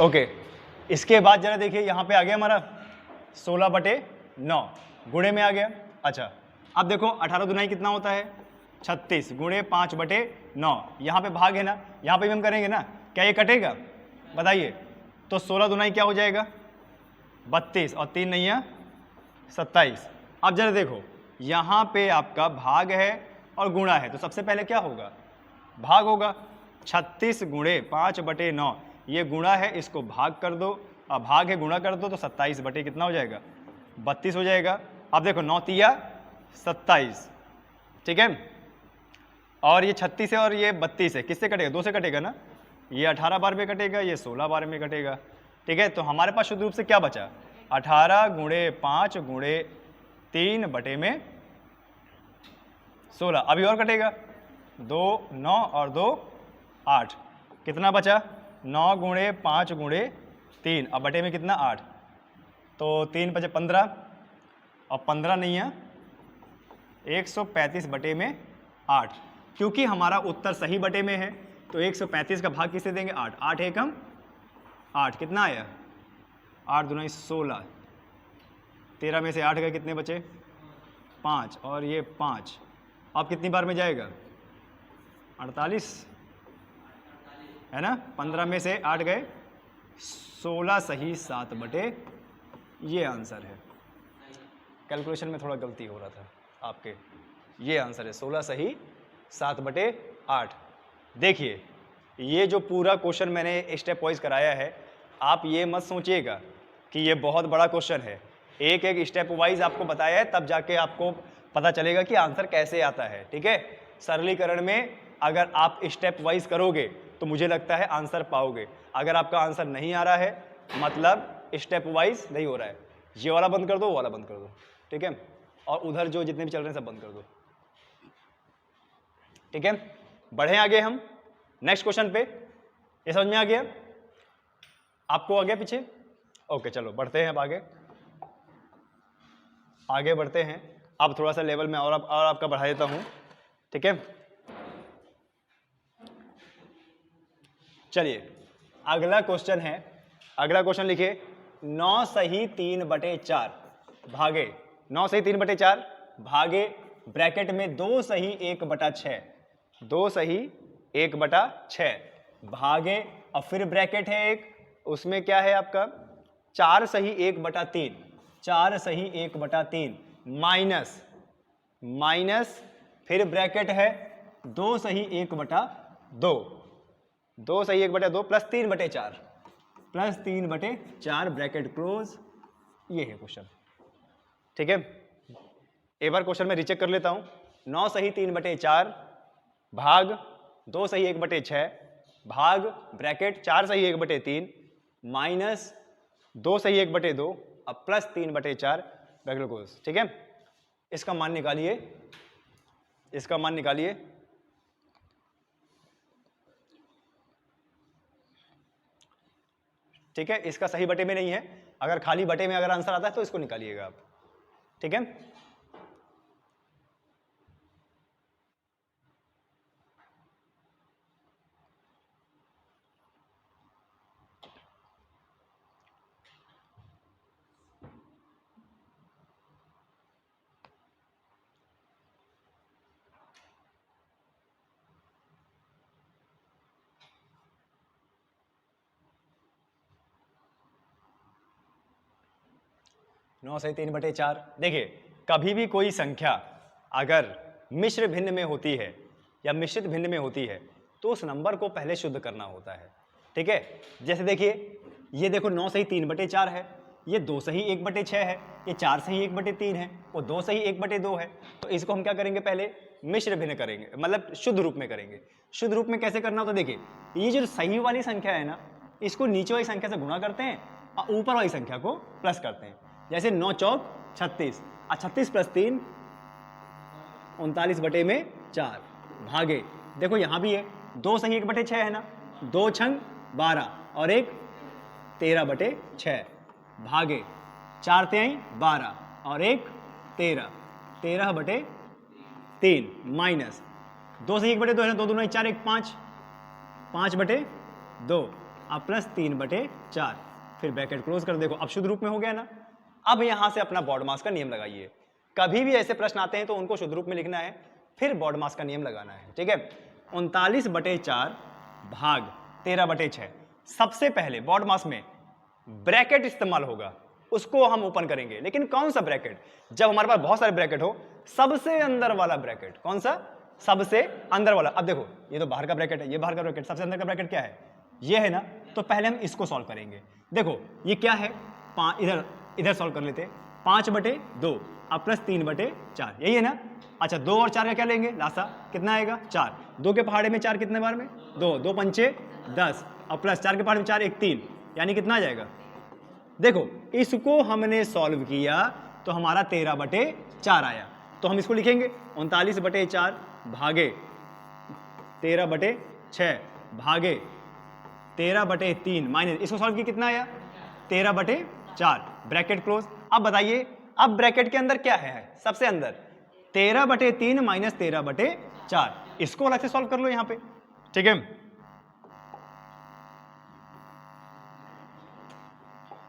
Okay, इसके बाद जरा देखिए यहाँ पे आ गया हमारा 16/9 गुणे में आ गया। अच्छा, अब देखो 18 दुनाई कितना होता है 36 गुणे 5/9, यहाँ पे भाग है ना, यहाँ पे भी हम करेंगे ना, क्या ये कटेगा बताइए? तो 16 दुनाई क्या हो जाएगा 32 और 3 नहीं है 27। अब जरा देखो यहाँ पे आपका भाग है और गुणा है, तो सबसे पहले क्या होगा भाग होगा। 36 गुणे 5/9 ये गुणा है, इसको भाग कर दो, अब भाग है गुणा कर दो तो 27 बटे कितना हो जाएगा 32 हो जाएगा। अब देखो 9 तिया 27, ठीक है, और ये 36 है और ये 32 है, किससे कटेगा 2 से कटेगा ना, ये 18 बार में कटेगा, ये 16 बार में कटेगा, ठीक है। तो हमारे पास शुद्ध रूप से क्या बचा 18 गुणे 5 गुणे 3 बटे में 16, अभी और कटेगा 2 9 और 2 8, कितना बचा 9 गुणे 5 गुणे 3, अब बटे में कितना 8, तो 3 बचे 15 और 15 नहीं है 135 बटे में 8, क्योंकि हमारा उत्तर सही बटे में है तो 135 का भाग किसे देंगे 8, 8 एकम 8, कितना आया 8 दूना 16, 13 में से 8 गए कितने बचे 5 और ये 5, अब कितनी बार में जाएगा 48 है ना, 15 में से 8 गए 16 सही 7 बटे, ये आंसर है। कैलकुलेशन में थोड़ा गलती हो रहा था आपके, ये आंसर है 16 सही 7 बटे 8। देखिए ये जो पूरा क्वेश्चन मैंने स्टेप वाइज कराया है, आप ये मत सोचिएगा कि ये बहुत बड़ा क्वेश्चन है, एक एक स्टेप वाइज आपको बताया है, तब जाके आपको पता चलेगा कि आंसर कैसे आता है, ठीक है। सरलीकरण में अगर आप स्टेप वाइज करोगे तो मुझे लगता है आंसर पाओगे, अगर आपका आंसर नहीं आ रहा है मतलब स्टेप वाइज नहीं हो रहा है, ये वाला बंद कर दो वो वाला बंद कर दो, ठीक है, और उधर जो जितने भी चल रहे हैं सब बंद कर दो, ठीक है। बढ़े आगे हम नेक्स्ट क्वेश्चन पे, ये समझ में आ गया आपको, आ गया पीछे? ओके चलो बढ़ते हैं अब आगे बढ़ते हैं। अब थोड़ा सा लेवल में और आपका बढ़ा देता हूं, ठीक है। चलिए अगला क्वेश्चन है, अगला क्वेश्चन लिखिए 9 सही 3/4 भागे 9 सही 3/4 भागे ब्रैकेट में 2 सही 1/6, 2 सही 1/6 भागे, और फिर ब्रैकेट है एक, उसमें क्या है आपका 4 सही 1/3, 4 सही 1/3 माइनस फिर ब्रैकेट है 2 सही 1/2, 2 सही 1/2 प्लस 3/4, प्लस 3/4 ब्रैकेट क्लोज, ये है क्वेश्चन, ठीक है। एक बार क्वेश्चन में रीचेक कर लेता हूं, 9 सही 3/4 भाग 2 सही 1/6 भाग ब्रैकेट 4 सही 1/3 माइनस 2 सही 1/2 अब प्लस 3/4 ब्रैकेट क्लोज, ठीक है। इसका मान निकालिए, इसका मान निकालिए, ठीक है। इसका सही बटे में नहीं है, अगर खाली बटे में अगर आंसर आता है तो इसको निकालिएगा आप, ठीक है। नौ सही 3/4, देखिए कभी भी कोई संख्या अगर मिश्र भिन्न में होती है या मिश्रित भिन्न में होती है तो उस नंबर को पहले शुद्ध करना होता है, ठीक है। जैसे देखिए ये देखो 9 सही 3/4 है, ये 2 सही 1/6 है, ये 4 सही 1/3 है, वो 2 सही 1/2 है, तो इसको हम क्या करेंगे पहले मिश्र भिन्न करेंगे, मतलब शुद्ध रूप में करेंगे। शुद्ध रूप में कैसे करना होता है, देखिए ये जो सही वाली संख्या है ना, इसको नीचे वाली संख्या से गुणा करते हैं और ऊपर वाली संख्या को प्लस करते हैं। जैसे 9 चौक 36 और 36 प्लस 3 39/4 भागे, देखो यहां भी है 2 सही 1/6 है ना, 2 छंग 12 और 1 13/6 भागे 4 तिहाई 12 और 1 13, 13/3 माइनस 2 सही 1/2 है ना, 2 दूना 4 1 5, 5/2 अब प्लस 3/4, फिर ब्रैकेट क्लोज कर। देखो अब शुद्ध रूप में हो गया ना। अब यहां से अपना बॉड मास का नियम लगाइए। कभी भी ऐसे प्रश्न आते हैं तो उनको शुद्ध रूप में लिखना है, फिर बॉड मास का नियम लगाना है, ठीक है। 39/4 भाग 13/6। सबसे पहले बॉड मास में ब्रैकेट इस्तेमाल होगा, उसको हम ओपन करेंगे। लेकिन कौन सा ब्रैकेट? जब हमारे पास बहुत सारे ब्रैकेट हो, सबसे अंदर वाला ब्रैकेट। कौन सा? सबसे अंदर वाला। अब देखो ये तो बाहर का ब्रैकेट है, ये बाहर का ब्रैकेट, सबसे अंदर का ब्रैकेट क्या है? ये है ना। तो पहले हम इसको सॉल्व करेंगे। देखो ये क्या है, इधर इधर सॉल्व कर लेते हैं। 5/2 अब प्लस 3/4, यही है ना। अच्छा 2 और 4 का क्या लेंगे? लासा कितना आएगा? 4। 2 के पहाड़े में 4 कितने बार में? 2। 2 पंचे 10 और प्लस 4 के पहाड़े में 4 1 3, यानी कितना आ जाएगा? देखो इसको हमने सॉल्व किया तो हमारा 13/4 आया। तो हम इसको लिखेंगे 39/4 भागे 13/6 भागे 13/3 माइनस, इसको सॉल्व किया कितना आया? 13/4, ब्रैकेट क्लोज। अब बताइए अब ब्रैकेट के अंदर क्या है? सबसे अंदर 13/3 माइनस 13/4, इसको अलग से सॉल्व कर लो यहां पे, ठीक है।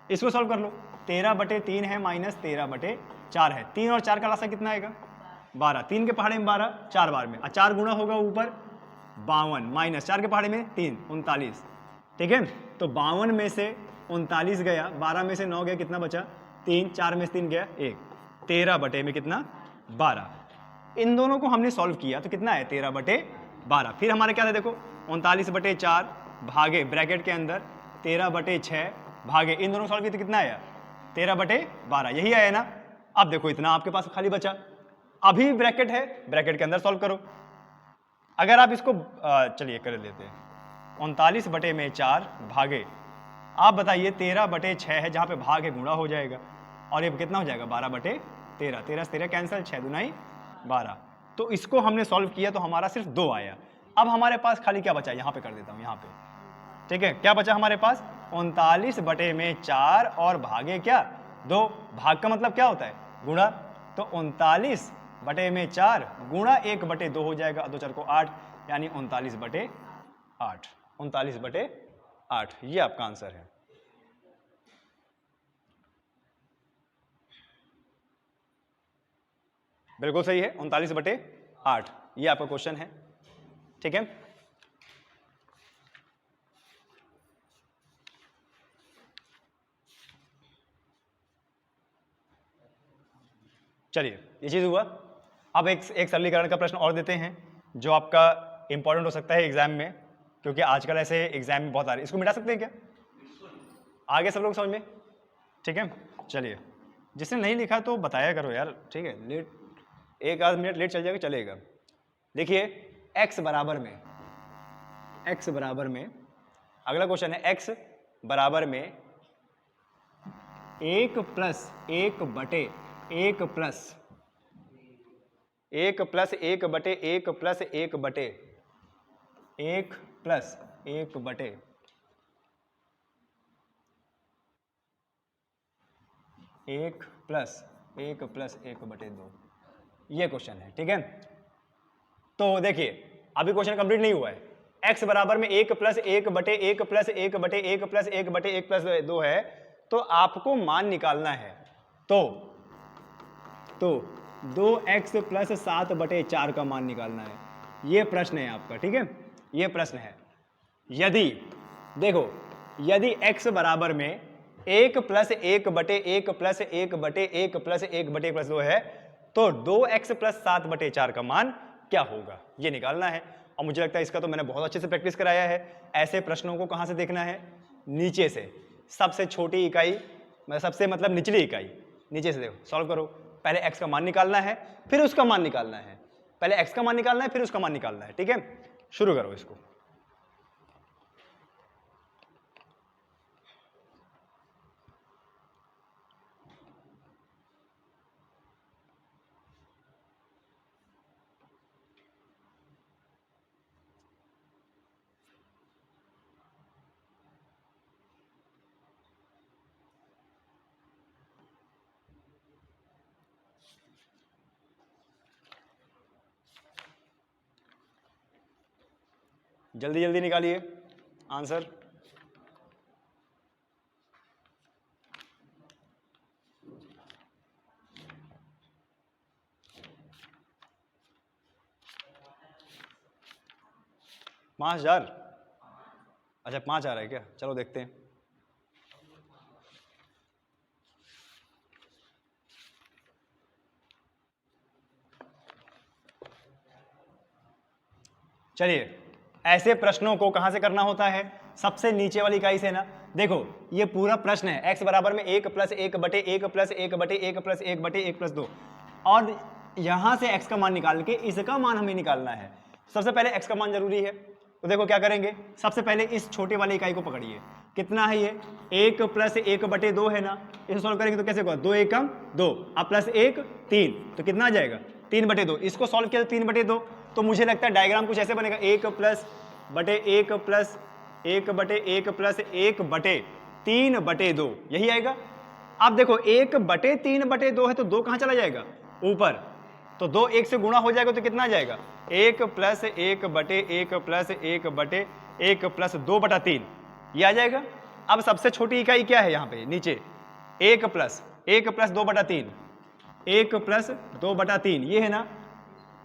इसको सॉल्व कर लो। 13/3 है माइनस 13/4 है। 3 और 4 का लासा कितना आएगा? 12। 3 के पहाड़े में 12, 4 बार में, और 4 गुणा होगा ऊपर 52 माइनस 4 के पहाड़े में 3 39, ठीक है। तो 52 में से 39 गया, 12 में से 9 गया, कितना बचा? 3। 4 में से 3 गया 1, 13 में कितना? 12। इन दोनों को हमने सॉल्व किया तो कितना है? 13/12। फिर हमारे क्या था? देखो 39/4 भागे ब्रैकेट के अंदर 13/6 भागे, इन दोनों सॉल्व किए तो कितना आया? 13/12, यही आया ना। अब देखो इतना आपके पास खाली बचा, अभी ब्रैकेट है, ब्रैकेट के अंदर सॉल्व करो। अगर आप इसको चलिए कर लेते हैं। 39/4 भागे, आप बताइए 13/6 है, जहां पे भाग है गुणा हो जाएगा, और ये कितना हो जाएगा? 12/13। 13 से 13 कैंसिल, 6 दूनाई 12। तो इसको हमने सॉल्व किया तो हमारा सिर्फ 2 आया। अब हमारे पास खाली क्या बचा? यहां पे कर देता हूं, यहां पे, ठीक है। क्या बचा हमारे पास? 39/4 और भागे क्या? 2। भाग का मतलब क्या होता है? गुणा। तो 39/4 गुणा 1/2 हो जाएगा, 2 4 को 8, यानी 39/8। 39/8, ये आपका आंसर है। बिल्कुल सही है, 39/8, ये आपका क्वेश्चन है, ठीक है। चलिए ये चीज हुआ। अब एक सरलीकरण का प्रश्न और देते हैं जो आपका इंपॉर्टेंट हो सकता है एग्जाम में, क्योंकि आजकल ऐसे एग्जाम में बहुत आ रहे हैं। इसको मिटा सकते हैं क्या? आगे सब लोग समझ में, ठीक है। चलिए जिसने नहीं लिखा तो बताया करो यार, ठीक है। लेट 1 आध मिनट लेट चल जाएगा, चलेगा। देखिए x बराबर में अगला क्वेश्चन है, x बराबर में 1 प्लस 1 बटे 1 प्लस 1 प्लस 1 बटे 1 प्लस 1 बटे 1 प्लस 1 बटे 1 प्लस 1 प्लस 1 बटे 2, ये क्वेश्चन है, ठीक है। तो देखिए अभी क्वेश्चन कंप्लीट नहीं हुआ है। x बराबर में 1 प्लस 1 बटे 1 प्लस 1 बटे 1 प्लस 1 बटे 1 प्लस 2 है, तो आपको मान निकालना है। तो 2x प्लस 7/4 का मान निकालना है। ये प्रश्न है आपका, ठीक है, ये प्रश्न है। यदि देखो यदि x बराबर में 1 प्लस 1 बटे 1 प्लस 1 बटे 1 प्लस 1 बटे 1 प्लस 2 है, तो 2x प्लस 7/4 का मान क्या होगा, ये निकालना है। और मुझे लगता है इसका तो मैंने बहुत अच्छे से प्रैक्टिस कराया है। ऐसे प्रश्नों को कहां से देखना है? नीचे से, सबसे छोटी इकाई, सबसे मतलब निचली इकाई, नीचे से देखो, सॉल्व करो। पहले x का मान निकालना है, फिर उसका मान निकालना है। पहले x का मान निकालना है, फिर उसका मान निकालना है, ठीक है। शुरू करो इसको। जल्दी जल्दी निकालिए आंसर। 5,000? अच्छा 5 आ रहा है क्या? चलो देखते हैं। चलिए, ऐसे प्रश्नों को कहां से करना होता है? सबसे नीचे वाली इकाई से ना। देखो ये पूरा प्रश्न है x बराबर में 1 + 1 बटे 1 + 1 बटे 1 + 1 बटे 1 + 2, और यहां से x का मान निकाल के इसका मान हमें निकालना है। सबसे पहले x का मान जरूरी है, तो देखो क्या करेंगे, सबसे पहले इस छोटे वाली इकाई को पकड़िए। कितना है ये? 1 + 1 बटे 2 है ना। इसे सॉल्व करेंगे तो कैसे होगा? 2 एकम 2 अब प्लस 1 3, तो कितना आ जाएगा? 3 बटे 2। इसको सॉल्व किया 3 बटे 2, तो मुझे लगता है डायग्राम कुछ ऐसे बनेगा, 1 + बटे 1 + 1 बटे 1 + 1 बटे 3 बटे 2, यही आएगा। अब देखो 1 बटे 3 बटे 2 है, तो 2 कहां चला जाएगा? ऊपर, तो 2 1 से गुणा हो जाएगा तो कितना आ जाएगा? 1 + 1 बटे 1 + 1 बटे 1 + 2 बटा 3, ये आ जाएगा। अब सबसे छोटी इकाई क्या है यहाँ पे नीचे? 1 + 2 बटा 3, 1 + 2 बटा 3, ये है ना।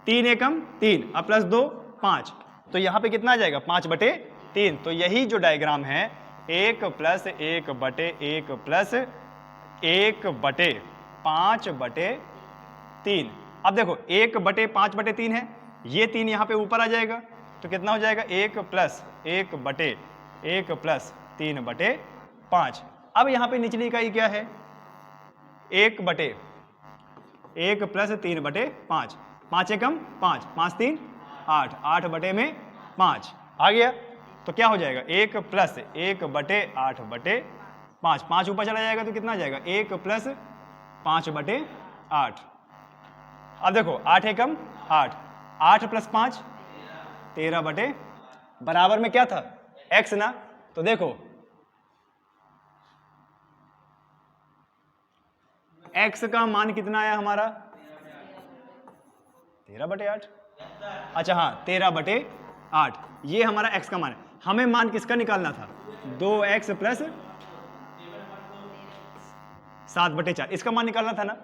3 एकम 3 अब प्लस 2 5, तो यहाँ पे कितना आ जाएगा? 5 बटे 3। तो यही जो डायग्राम है 1 + 1 बटे 1 + 1 बटे 5 बटे 3। अब देखो 1 बटे 5 बटे 3 है, ये 3 यहाँ पे ऊपर आ जाएगा, तो कितना हो जाएगा? 1 + 1 बटे 1 + 3 बटे 5। अब यहाँ पे निचली इकाई क्या है? 1 बटे 1 + 3 बटे 5, 5 एकम 5, 5 3 8, 8 बटे में 5 आ गया। तो क्या हो जाएगा? 1 + 1 बटे 8 बटे 5, 5 ऊपर चला जाएगा तो कितना आ जाएगा? 1 + 5 बटे 8। अब देखो 8 एकम 8, 8 + 5 13 बटे, बराबर में क्या था? x ना। तो देखो x का मान कितना आया हमारा? 13 बटे 8। अच्छा हाँ 13 बटे 8, ये हमारा x का मान है। हमें मान किसका निकालना था? 2x + 7 बटे 4, इसका मान निकालना था ना।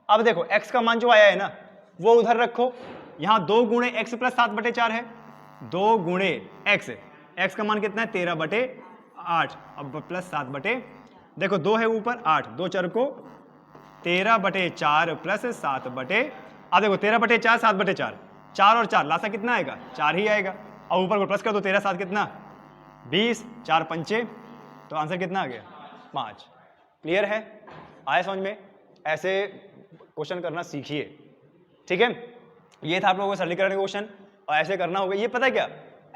अब देखो x का मान जो आया है ना, वो उधर रखो। यहाँ 2 गुणे x + 7 बटे 4 है, 2 गुणे x, x का मान कितना है? 13 बटे 8 अब प्लस 7 बटे, देखो 2 है ऊपर, 8 2 4 को 13 बटे 4 प्लस 7 बटे, अब देखो 13 बटे 4 7 बटे 4, 4 और 4 लासा कितना आएगा? 4 ही आएगा। और ऊपर को प्लस कर दो, 13 7 कितना? 20, 4 पंचे, तो आंसर कितना आ गया? 5। क्लियर है? आया समझ में? ऐसे क्वेश्चन करना सीखिए, ठीक है। ये था आप लोगों का सरलीकरण क्वेश्चन, और ऐसे करना होगा। ये पता है क्या,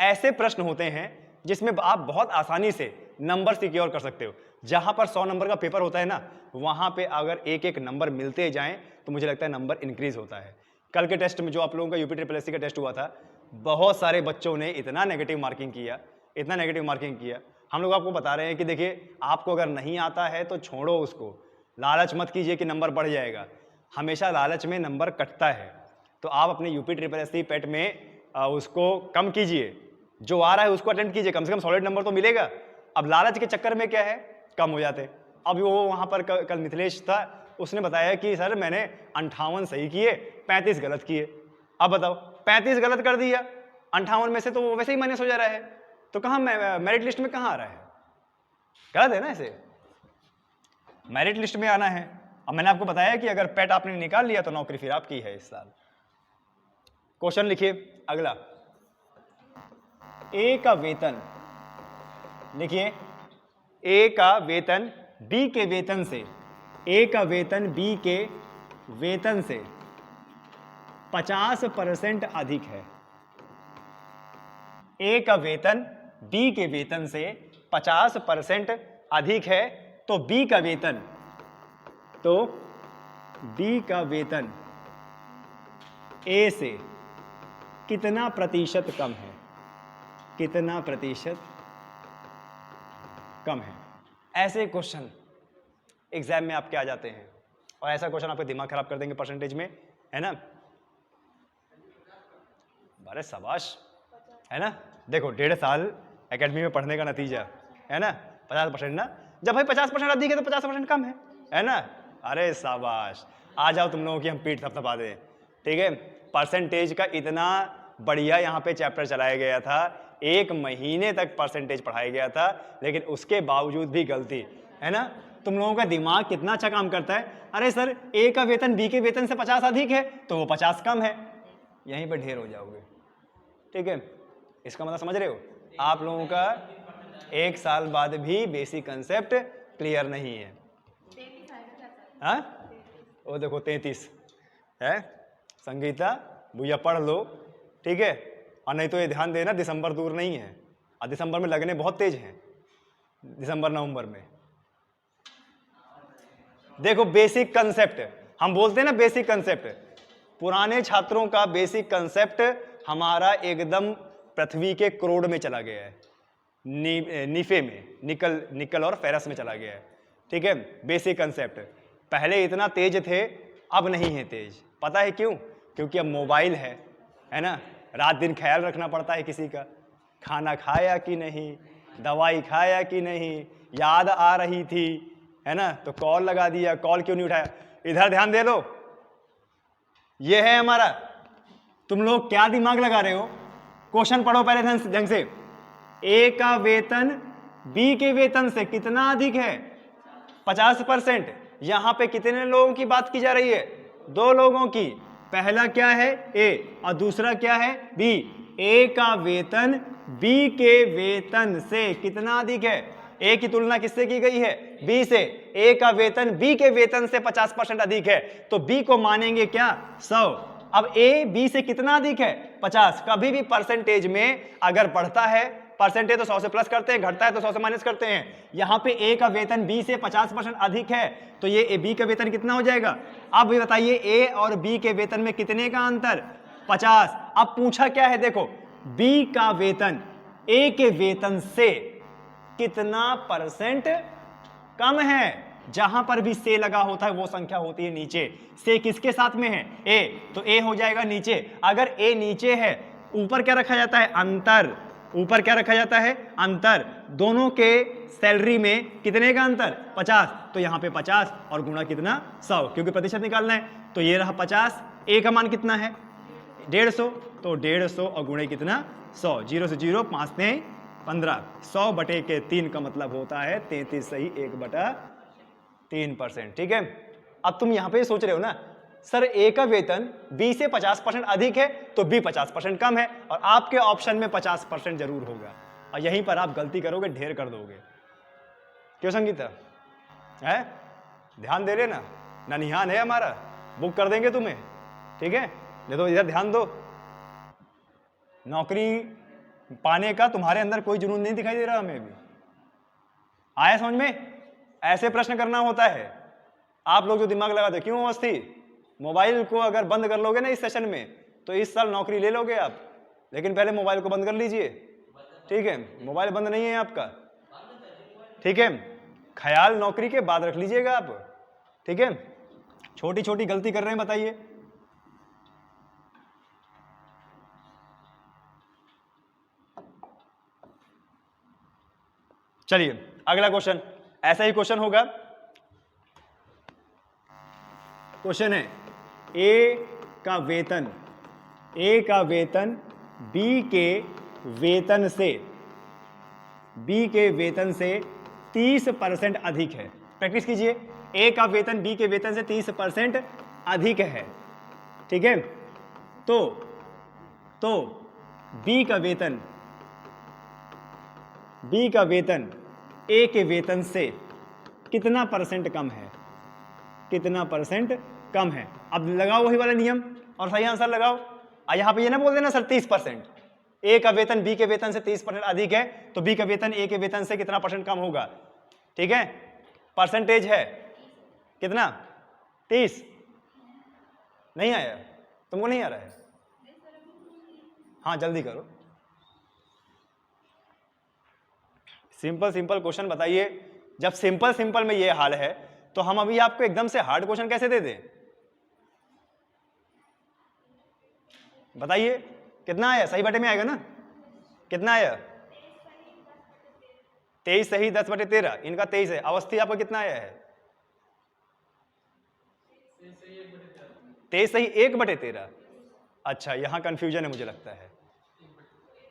ऐसे प्रश्न होते हैं जिसमें आप बहुत आसानी से नंबर सिक्योर कर सकते हो। जहां पर 100 नंबर का पेपर होता है ना, वहां पे अगर एक एक नंबर मिलते जाएं तो मुझे लगता है नंबर इंक्रीज होता है। कल के टेस्ट में जो आप लोगों का UPSSC का टेस्ट हुआ था, बहुत सारे बच्चों ने इतना नेगेटिव मार्किंग किया, इतना नेगेटिव मार्किंग किया। हम लोग आपको बता रहे हैं कि देखिए, आपको अगर नहीं आता है तो छोड़ो उसको, लालच मत कीजिए कि नंबर बढ़ जाएगा। हमेशा लालच में नंबर कटता है। तो आप अपने UPSSC पेट में उसको कम कीजिए, जो आ रहा है उसको अटेम्प्ट कीजिए, कम से कम सॉलिड नंबर तो मिलेगा। अब लालच के चक्कर में क्या है, कम हो जाते। अब वो वहाँ पर कल मिथिलेश था, उसने बताया कि सर मैंने 58 सही किए, 35 गलत किए। अब बताओ 35 गलत कर दिया, 58 में से तो वो वैसे ही माइनस हो जा रहा है, तो कहाँ मेरिट लिस्ट में कहाँ आ रहा है? गलत है ना। ऐसे मेरिट लिस्ट में आना है। अब मैंने आपको बताया कि अगर पेट आपने निकाल लिया तो नौकरी फिर आपकी है इस साल। क्वेश्चन लिखिए अगला, ए का वेतन, लिखिए ए का वेतन बी के वेतन से, ए का वेतन बी के वेतन से 50% अधिक है। ए का वेतन बी के वेतन से 50% अधिक है, तो बी का वेतन, तो बी का वेतन ए से कितना प्रतिशत कम है? कितना प्रतिशत कम है? ऐसे क्वेश्चन एग्जाम में आपके आ जाते हैं, और ऐसा क्वेश्चन आपका दिमाग खराब कर देंगे परसेंटेज में, है ना। अरे शाबाश, है ना। देखो 1.5 साल एकेडमी में पढ़ने का नतीजा है ना, 50% ना। जब भाई 50% अधिक है तो 50% कम है ना। अरे शाबाश, आ जाओ तुम लोगों की हम पीठ थपथपा दें, ठीक है। परसेंटेज का इतना बढ़िया यहाँ पे चैप्टर चलाया गया था 1 महीने तक परसेंटेज पढ़ाया गया था, लेकिन उसके बावजूद भी गलती है ना। तुम लोगों का दिमाग कितना अच्छा काम करता है। अरे सर ए का वेतन बी के वेतन से 50 अधिक है तो वो 50 कम है, यहीं पर ढेर हो जाओगे। ठीक है, इसका मतलब समझ रहे हो। आप लोगों का 1 साल बाद भी बेसिक कंसेप्ट क्लियर नहीं है। हाँ, वो देखो 33 है। संगीता भैया पढ़ लो, ठीक है, और नहीं तो ये ध्यान देना दिसंबर दूर नहीं है, और दिसंबर में लगने बहुत तेज हैं, दिसंबर नवंबर में। देखो बेसिक कंसेप्ट हम बोलते हैं ना, बेसिक कंसेप्ट, पुराने छात्रों का बेसिक कंसेप्ट हमारा एकदम पृथ्वी के क्रोड में चला गया है, नीफे में, निकल और फेरस में चला गया है। ठीक है, बेसिक कंसेप्ट पहले इतना तेज थे, अब नहीं है तेज। पता है क्यों? क्योंकि अब मोबाइल है ना, रात दिन ख्याल रखना पड़ता है किसी का, खाना खाया कि नहीं, दवाई खाया कि नहीं, याद आ रही थी, है ना, तो कॉल लगा दिया, कॉल क्यों नहीं उठाया, इधर ध्यान दे लो। ये है हमारा। तुम लोग क्या दिमाग लगा रहे हो? क्वेश्चन पढ़ो पहले ढंग से। ए का वेतन बी के वेतन से कितना अधिक है? 50%। यहां पे कितने लोगों की बात की जा रही है? 2 लोगों की। पहला क्या है? ए, और दूसरा क्या है? बी। ए का वेतन बी के वेतन से कितना अधिक है? ए की तुलना किससे की गई है? बी से। ए का वेतन बी के वेतन से 50% अधिक है, तो बी को मानेंगे क्या? 100। अब ए बी से कितना अधिक है? 50। कभी भी परसेंटेज में अगर बढ़ता है, परसेंटेज तो 100 से प्लस करते हैं, घटता है तो 100 से माइनस करते हैं। यहां पे ए का वेतन बी से 50% अधिक है, तो ये बी का वेतन कितना हो जाएगा? अब ये बताइए ए और बी के वेतन में कितने का अंतर? 50। अब पूछा क्या है? देखो, बी का वेतन ए के वेतन से कितना परसेंट कम है? जहां पर भी से लगा होता है वो संख्या होती है नीचे। से किसके साथ में है? ए, तो ए हो जाएगा नीचे। अगर ए नीचे है, ऊपर क्या रखा जाता है? अंतर। ऊपर क्या रखा जाता है? अंतर। दोनों के सैलरी में कितने का अंतर? 50। तो यहां पे 50 और गुणा कितना? 100, क्योंकि प्रतिशत निकालना है। तो ये रहा 50। ए का मान कितना है? 150। तो 150 और गुणे कितना? 100। 0 से 0, 5 ने 15। 100 बटे के 3 का मतलब होता है 33 सही 1/3%। ठीक है, अब तुम यहां पे सोच रहे हो ना, सर ए का वेतन बी से 50% अधिक है तो बी 50% कम है, और आपके ऑप्शन में 50% जरूर होगा, और यहीं पर आप गलती करोगे, ढेर कर दोगे। क्यों संगीता? है, ध्यान दे लेना, ननिहान है हमारा, बुक कर देंगे तुम्हें। ठीक है, नहीं तो इधर ध्यान दो। नौकरी पाने का तुम्हारे अंदर कोई जुनून नहीं दिखाई दे रहा हमें भी। आया समझ में? ऐसे प्रश्न करना होता है। आप लोग जो दिमाग लगाते, क्यों अवस्थी, मोबाइल को अगर बंद कर लोगे ना इस सेशन में, तो इस साल नौकरी ले लोगे आप, लेकिन पहले मोबाइल को बंद कर लीजिए। ठीक है, मोबाइल बंद नहीं है आपका। ठीक है, ख्याल नौकरी के बाद रख लीजिएगा आप। ठीक है, छोटी छोटी गलती कर रहे हैं, बताइए। चलिए अगला क्वेश्चन, ऐसा ही क्वेश्चन होगा। क्वेश्चन है ए का वेतन बी के वेतन से 30% अधिक है। प्रैक्टिस कीजिए। ए का वेतन बी के वेतन से 30% अधिक है। ठीक है, तो बी का वेतन ए के वेतन से कितना परसेंट कम है? कितना परसेंट कम है? अब लगाओ वही वाला नियम और सही आंसर लगाओ। यहां पे ये ना बोल देना सर 30%। ए का वेतन बी के वेतन से 30% अधिक है, तो बी का वेतन ए के वेतन से कितना परसेंट कम होगा? ठीक है, परसेंटेज है कितना? 30। नहीं आया तुमको? नहीं आ रहा है? हाँ जल्दी करो। सिंपल क्वेश्चन बताइए। जब सिंपल में ये हाल है, तो हम अभी आपको एकदम से हार्ड क्वेश्चन कैसे दे दें? बताइए कितना आया? सही बटे में आएगा ना? कितना आया? 23 सही, 10/13। इनका 23 है। अवस्थी आपका कितना आया है? 23 सही 1/13। अच्छा, यहां कंफ्यूजन है मुझे लगता है।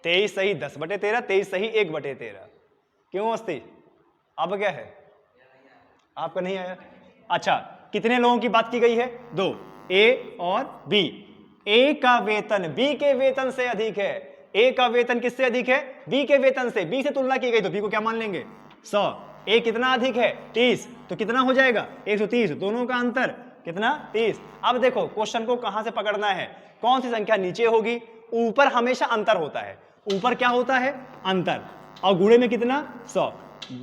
23 सही 10/13, 23 सही 1/13। क्यों मस्ती? अब क्या है? आपका नहीं आया? अच्छा, कितने लोगों की बात की गई है? 2, ए और बी। ए का वेतन बी के वेतन से अधिक है। ए का वेतन किससे अधिक है? बी के वेतन से। बी से तुलना की गई तो बी को क्या मान लेंगे? 100। ए कितना अधिक है? 30। तो कितना हो जाएगा? 130। दोनों का अंतर कितना? 30। अब देखो क्वेश्चन को कहां से पकड़ना है, कौन सी संख्या नीचे होगी? ऊपर हमेशा अंतर होता है। ऊपर क्या होता है? अंतर। और गुणे में कितना? 100।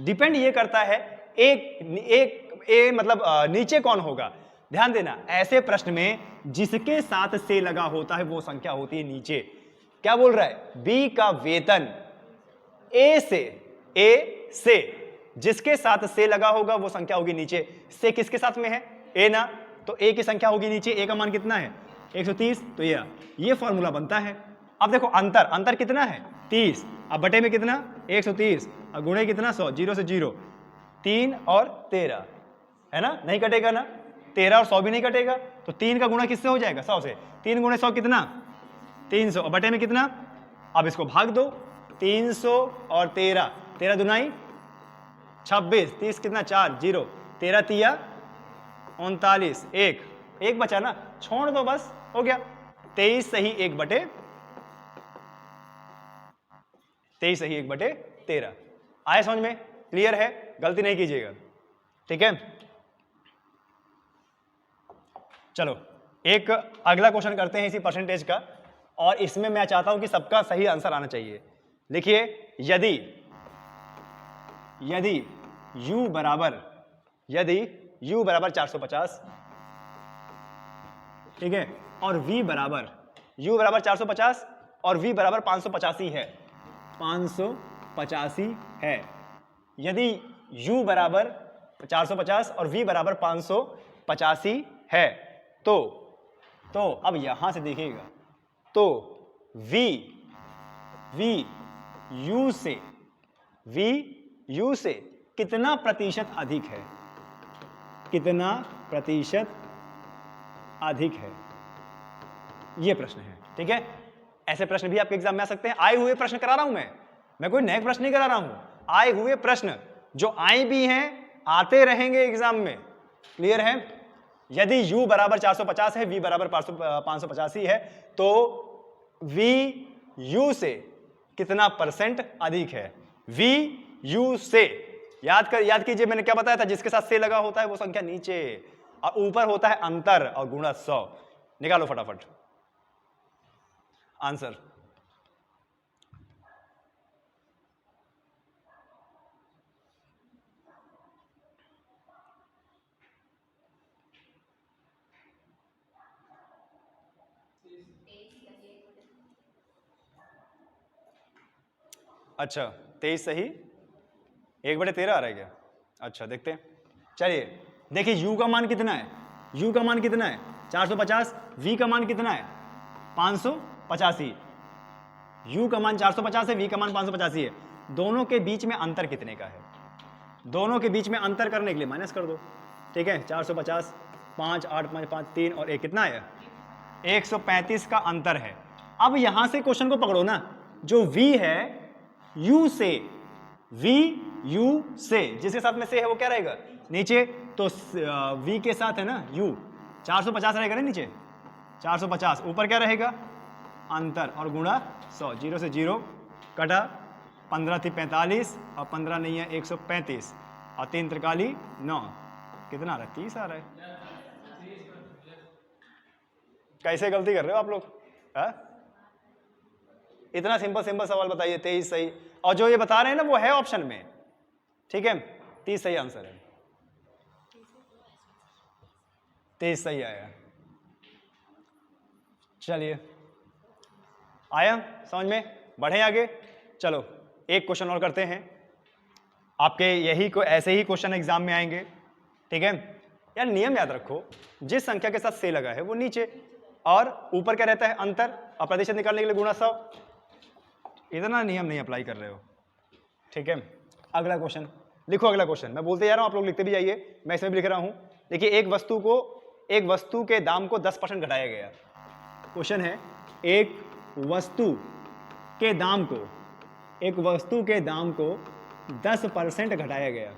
डिपेंड ये करता है एक मतलब नीचे कौन होगा। ध्यान देना, ऐसे प्रश्न में जिसके साथ से लगा होता है वो संख्या होती है नीचे। क्या बोल रहा है? बी का वेतन ए से जिसके साथ से लगा होगा वो संख्या होगी नीचे। से किसके साथ में है? ए ना, तो ए की संख्या होगी नीचे। ए का मान कितना है? 130। तो ये फॉर्मूला बनता है। अब देखो अंतर कितना है? 30। अब बटे में कितना? 130। और गुणे कितना? 100। 0 से 0, 3 और 13 है ना, नहीं कटेगा ना, 13 और 100 भी नहीं कटेगा। तो 3 का गुणा किससे हो जाएगा? 100 से। 3 गुणे 100 कितना? 300। और बटे में कितना? अब इसको भाग दो, 300 और 13, 13 दुनाई 26, 30 कितना? 4, 0, 13 तिया 39, 1 बचा ना, छोड़ दो बस, हो गया। 23 सही 1/13। आए समझ में? क्लियर है? गलती नहीं कीजिएगा, ठीक है। चलो एक अगला क्वेश्चन करते हैं इसी परसेंटेज का, और इसमें मैं चाहता हूं कि सबका सही आंसर आना चाहिए। लिखिए, यदि u बराबर 450, ठीक है, और v बराबर u बराबर 450 और v बराबर 585 है, 585 है। यदि u बराबर 450 और v बराबर 585 है, तो अब यहां से देखिएगा, तो v u से कितना प्रतिशत अधिक है? कितना प्रतिशत अधिक है, यह प्रश्न है, ठीक है। ऐसे प्रश्न भी आपके एग्जाम में आ सकते हैं। आए हुए प्रश्न करा रहा हूं मैं कोई नए प्रश्न नहीं करा रहा हूं। आए हुए प्रश्न जो आए भी हैं, आते रहेंगे एग्जाम में। क्लियर है? यदि u बराबर 450 है, v बराबर 585 है, तो v u से कितना परसेंट अधिक है? v u से याद कीजिए, मैंने क्या बताया था? जिसके साथ से लगा होता है वो संख्या नीचे, और ऊपर होता है अंतर और गुणा 100। निकालो फटाफट आंसर। अच्छा, 23 सही 1/13 आ रहा है क्या? अच्छा देखते हैं, चलिए देखिए u का मान कितना है? u का मान कितना है? 450। v का मान कितना है? 585। u का मान 450 है, v का मान 585 है। दोनों के बीच में अंतर कितने का है? दोनों के बीच में अंतर करने के लिए माइनस कर दो, ठीक है। 450, 5, 8, 5, 5, 3 और 1 कितना है? 135 का अंतर है। अब यहां से क्वेश्चन को पकड़ो ना, जो v है u से, जिसके साथ में से है वो क्या रहेगा? नीचे। तो v के साथ है ना u, 450 रहेगा ना नीचे, 450। ऊपर क्या रहेगा? अंतर और गुणा 100। 0 से 0 कटा, 15 थी 45 और 15 नहीं है 135 और 3 त्रिकाली 9, कितना आ रहा है? 30 आ रहा है। कैसे गलती कर रहे हो आप लोग? इतना सिंपल सवाल बताइए। 23 सही, और जो ये बता रहे हैं ना वो है ऑप्शन में, ठीक है। 30 सही आंसर है, 23 सही आया। चलिए आया समझ में? बढ़े आगे। चलो एक क्वेश्चन और करते हैं। आपके यही को ऐसे ही क्वेश्चन एग्जाम में आएंगे, ठीक है। यार नियम याद रखो, जिस संख्या के साथ से लगा है वो नीचे, और ऊपर क्या रहता है? अंतर, और प्रतिशत निकालने के लिए गुणा 100। इतना नियम नहीं अप्लाई कर रहे हो, ठीक है। अगला क्वेश्चन लिखो। अगला क्वेश्चन मैं बोलते जा रहा हूं, आप लोग लिखते भी जाइए, मैं इसमें भी लिख रहा हूं। देखिए, एक वस्तु के दाम को 10% घटाया गया। क्वेश्चन है, एक वस्तु के दाम को, एक वस्तु के दाम को 10% घटाया गया,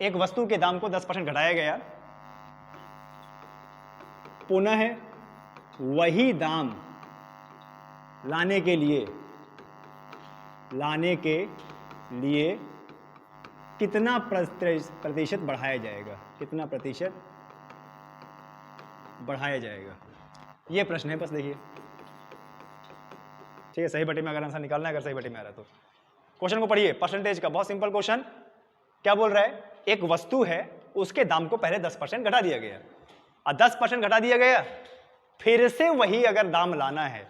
एक वस्तु के दाम को 10% घटाया गया, पुनः वही दाम लाने के लिए कितना प्रतिशत बढ़ाया जाएगा, कितना प्रतिशत बढ़ाया जाएगा, ये प्रश्न है। बस देखिए, ठीक है, सही बटे में अगर आंसर निकालना है, अगर सही बटे में आ रहा है तो क्वेश्चन को पढ़िए, परसेंटेज का, बहुत सिंपल क्वेश्चन। क्या बोल रहा है, एक वस्तु है, उसके दाम को पहले 10% घटा दिया गया, और 10% घटा दिया गया, फिर से वही अगर दाम लाना है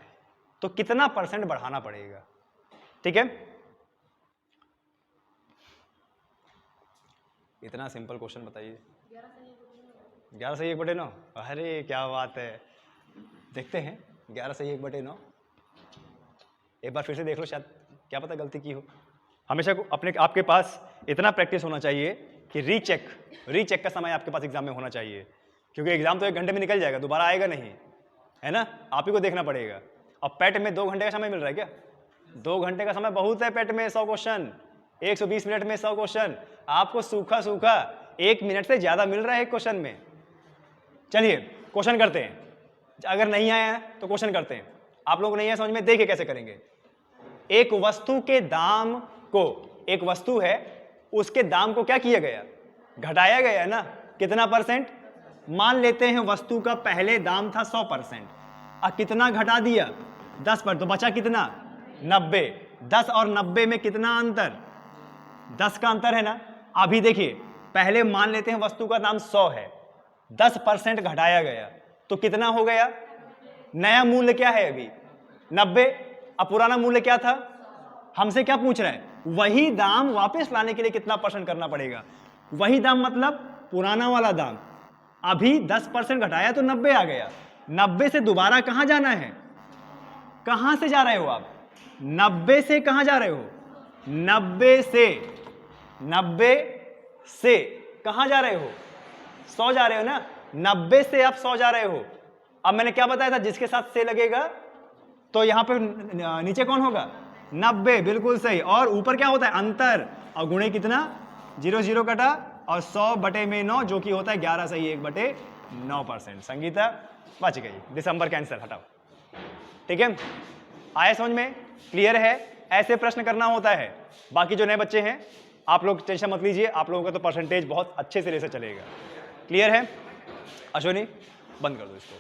तो कितना % बढ़ाना पड़ेगा। ठीक है, इतना सिंपल क्वेश्चन बताइए। 11 सही 1/9। अरे क्या बात है, देखते हैं 11 सही 1/9। एक बार फिर से देख लो, शायद क्या पता गलती की हो। हमेशा अपने आपके पास इतना प्रैक्टिस होना चाहिए कि रीचेक का समय आपके पास एग्जाम में होना चाहिए, क्योंकि एग्जाम तो 1 घंटे में निकल जाएगा, दोबारा आएगा नहीं, है ना, आप ही को देखना पड़ेगा। अब पैट में 2 घंटे का समय मिल रहा है क्या? 2 घंटे का समय बहुत है पैट में, 100 क्वेश्चन, 120 मिनट में 100 क्वेश्चन, आपको सूखा 1 मिनट से ज्यादा मिल रहा है एक क्वेश्चन में। चलिए क्वेश्चन करते हैं, अगर नहीं आया है तो क्वेश्चन करते हैं। आप लोग नहीं है समझ में, देखिए कैसे करेंगे। एक वस्तु के दाम को, एक वस्तु है, उसके दाम को क्या किया गया, घटाया गया ना, कितना %? मान लेते हैं वस्तु का पहले दाम था 100%, और कितना घटा दिया, 10%, तो बचा कितना, 90। 10 और 90 में कितना अंतर, 10 का अंतर है ना। अभी देखिए, पहले मान लेते हैं वस्तु का दाम 100 है, 10% घटाया गया तो कितना हो गया, नया मूल्य क्या है अभी 90, अब पुराना मूल्य क्या था, हमसे क्या पूछ रहा है, वही दाम वापस लाने के लिए कितना % करना पड़ेगा। वही दाम मतलब पुराना वाला दाम, अभी 10% घटाया तो 90 आ गया, 90 से दोबारा कहां जाना है, कहां से जा रहे हो आप, 90 से कहां जा रहे हो, 90 से कहां जा रहे हो, 100 जा रहे हो ना, 90 से आप 100 जा रहे हो। अब मैंने क्या बताया था, जिसके साथ से लगेगा तो यहां पे नीचे कौन होगा, 90, बिल्कुल सही। और ऊपर क्या होता है, अंतर, और गुणे कितना, 0 0 कटा, और 100/9 जो कि होता है 11 सही 1/9%। संगीता बच गई, दिसंबर कैंसर हटाओ। ठीक है, आया समझ में, क्लियर है, ऐसे प्रश्न करना होता है। बाकी जो नए बच्चे हैं आप लोग टेंशन मत लीजिए, आप लोगों का तो परसेंटेज बहुत अच्छे सिरे से चलेगा। क्लियर है, अश्विनी बंद कर दो इसको।